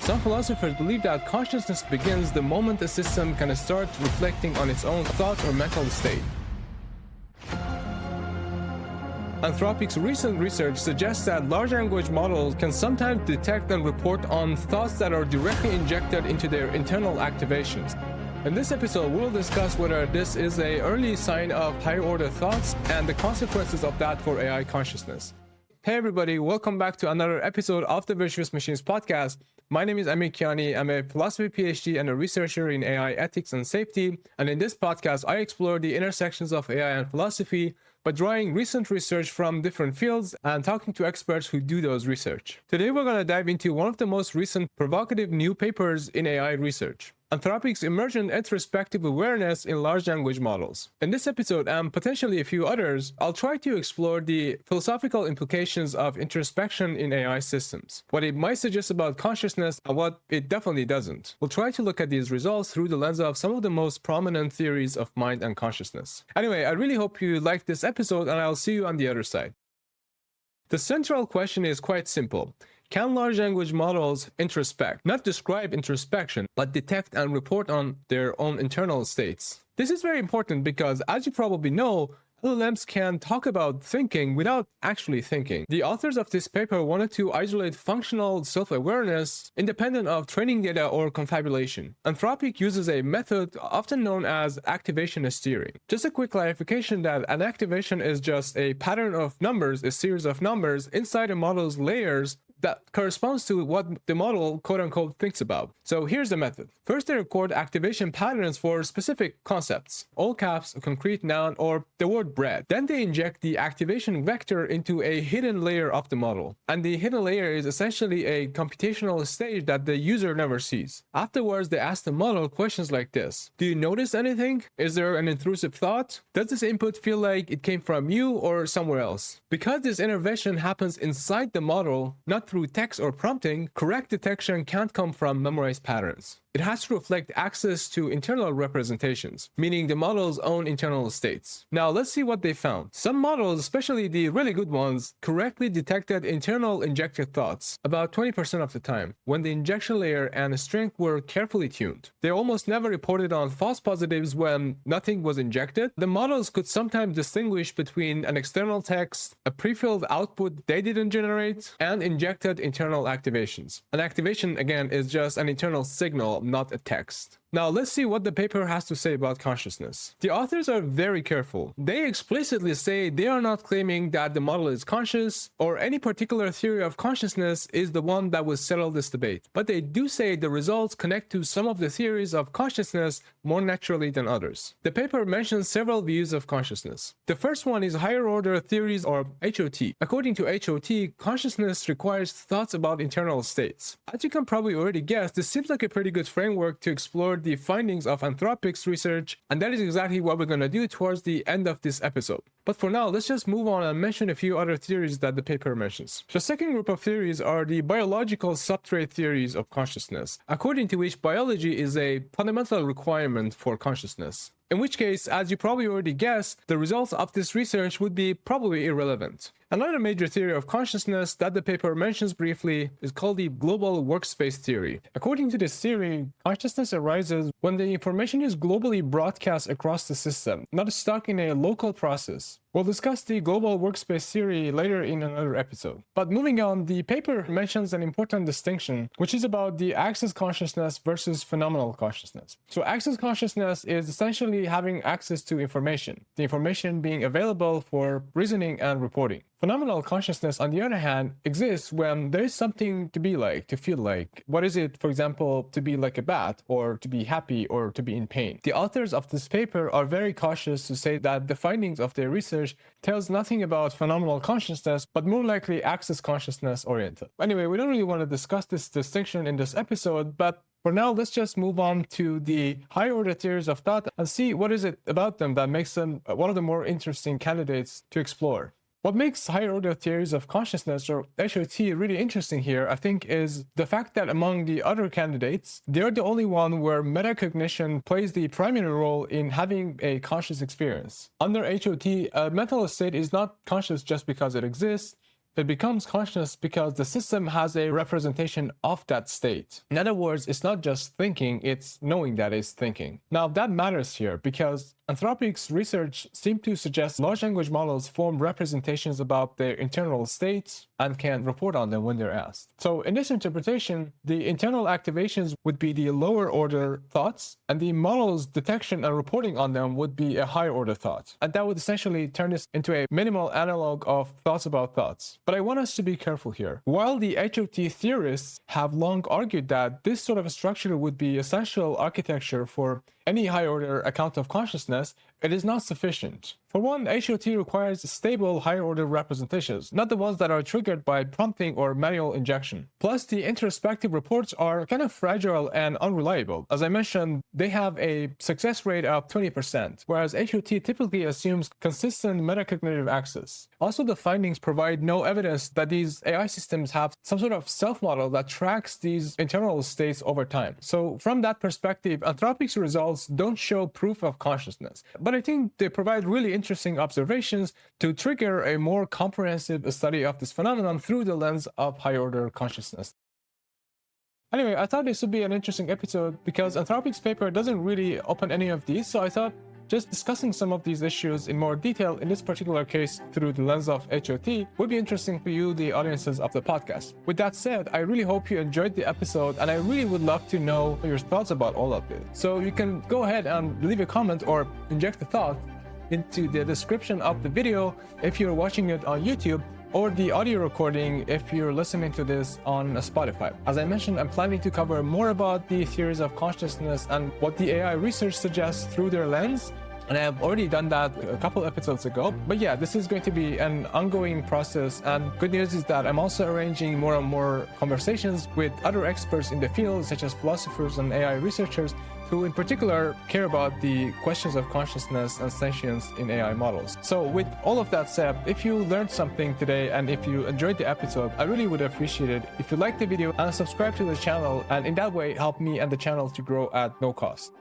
Some philosophers believe that consciousness begins the moment a system can start reflecting on its own thought or mental state. Anthropic's recent research suggests that large language models can sometimes detect and report on thoughts that are directly injected into their internal activations. In this episode, we'll discuss whether this is an early sign of higher-order thoughts and the consequences of that for AI consciousness. Hey everybody, welcome back to another episode of the Virtuous Machines podcast. My name is Amir Kiani. I'm a philosophy PhD and a researcher in AI ethics and safety. And in this podcast, I explore the intersections of AI and philosophy by drawing recent research from different fields and talking to experts who do those research. Today, we're going to dive into one of the most recent provocative new papers in AI research: Anthropic's emergent introspective awareness in large language models. In this episode, and potentially a few others, I'll try to explore the philosophical implications of introspection in AI systems, what it might suggest about consciousness and what it definitely doesn't. We'll try to look at these results through the lens of some of the most prominent theories of mind and consciousness. Anyway, I really hope you liked this episode, and I'll see you on the other side. The central question is quite simple. Can large language models introspect? Not describe introspection, but detect and report on their own internal states. This is very important because, as you probably know, LLMs can talk about thinking without actually thinking. The authors of this paper wanted to isolate functional self-awareness independent of training data or confabulation. Anthropic uses a method often known as activation steering. Just a quick clarification that an activation is just a pattern of numbers, a series of numbers inside a model's layers that corresponds to what the model quote-unquote thinks about. So here's the method. First, they record activation patterns for specific concepts, all caps, a concrete noun, or the word bread. Then they inject the activation vector into a hidden layer of the model. And the hidden layer is essentially a computational stage that the user never sees. Afterwards, they ask the model questions like this: do you notice anything? Is there an intrusive thought? Does this input feel like it came from you or somewhere else? Because this intervention happens inside the model, not through text or prompting, correct detection can't come from memorized patterns. It has to reflect access to internal representations, meaning the model's own internal states. Now let's see what they found. Some models, especially the really good ones, correctly detected internal injected thoughts about 20% of the time when the injection layer and string were carefully tuned. They almost never reported on false positives when nothing was injected. The models could sometimes distinguish between an external text, a pre-filled output they didn't generate, and injected internal activations. An activation, again, is just an internal signal, not a text. Now let's see what the paper has to say about consciousness. The authors are very careful. They explicitly say they are not claiming that the model is conscious or any particular theory of consciousness is the one that will settle this debate. But they do say the results connect to some of the theories of consciousness more naturally than others. The paper mentions several views of consciousness. The first one is higher order theories, or HOT. According to HOT, consciousness requires thoughts about internal states. As you can probably already guess, this seems like a pretty good framework to explore the findings of Anthropic's research, and that is exactly what we're going to do towards the end of this episode. But for now, let's just move on and mention a few other theories that the paper mentions. The second group of theories are the biological substrate theories of consciousness, according to which biology is a fundamental requirement for consciousness. In which case, as you probably already guessed, the results of this research would be probably irrelevant. Another major theory of consciousness that the paper mentions briefly is called the global workspace theory. According to this theory, consciousness arises when the information is globally broadcast across the system, not stuck in a local process. We'll discuss the global workspace theory later in another episode. But moving on, the paper mentions an important distinction, which is about the access consciousness versus phenomenal consciousness. So access consciousness is essentially having access to information, the information being available for reasoning and reporting. Phenomenal consciousness, on the other hand, exists when there is something to be like, to feel like. What is it, for example, to be like a bat, or to be happy, or to be in pain? The authors of this paper are very cautious to say that the findings of their research tells nothing about phenomenal consciousness, but more likely access consciousness oriented. Anyway, we don't really want to discuss this distinction in this episode, but for now, let's just move on to the higher order theories of thought and see what is it about them that makes them one of the more interesting candidates to explore. What makes higher order theories of consciousness, or HOT, really interesting here, I think, is the fact that among the other candidates, they're the only one where metacognition plays the primary role in having a conscious experience. Under HOT, a mental state is not conscious just because it exists. it becomes conscious because the system has a representation of that state. In other words, it's not just thinking, it's knowing that it's thinking. Now, that matters here because Anthropic's research seemed to suggest large language models form representations about their internal states and can report on them when they're asked. So in this interpretation, the internal activations would be the lower order thoughts, and the model's detection and reporting on them would be a higher order thought. And that would essentially turn this into a minimal analog of thoughts about thoughts. But I want us to be careful here. While the HOT theorists have long argued that this sort of a structure would be essential architecture for any high order account of consciousness, it is not sufficient. For one, HOT requires stable higher order representations, not the ones that are triggered by prompting or manual injection. Plus, the introspective reports are kind of fragile and unreliable. As I mentioned, they have a success rate of 20%, whereas HOT typically assumes consistent metacognitive access. Also, the findings provide no evidence that these AI systems have some sort of self-model that tracks these internal states over time. So from that perspective, Anthropic's results don't show proof of consciousness, but I think they provide really interesting observations to trigger a more comprehensive study of this phenomenon through the lens of higher order consciousness. Anyway, I thought this would be an interesting episode because Anthropic's paper doesn't really open any of these, so I thought just discussing some of these issues in more detail in this particular case through the lens of HOT would be interesting for you, the audiences of the podcast. With that said, I really hope you enjoyed the episode, and I really would love to know your thoughts about all of it. So you can go ahead and leave a comment or inject a thought into the description of the video if you're watching it on YouTube, or the audio recording if you're listening to this on Spotify. As I mentioned, I'm planning to cover more about the theories of consciousness and what the AI research suggests through their lens, and I have already done that a couple episodes ago. But yeah, this is going to be an ongoing process, and good news is that I'm also arranging more and more conversations with other experts in the field, such as philosophers and AI researchers, who in particular care about the questions of consciousness and sentience in AI models. So with all of that said, if you learned something today and if you enjoyed the episode, I really would appreciate it if you liked the video and subscribe to the channel, and in that way help me and the channel to grow at no cost.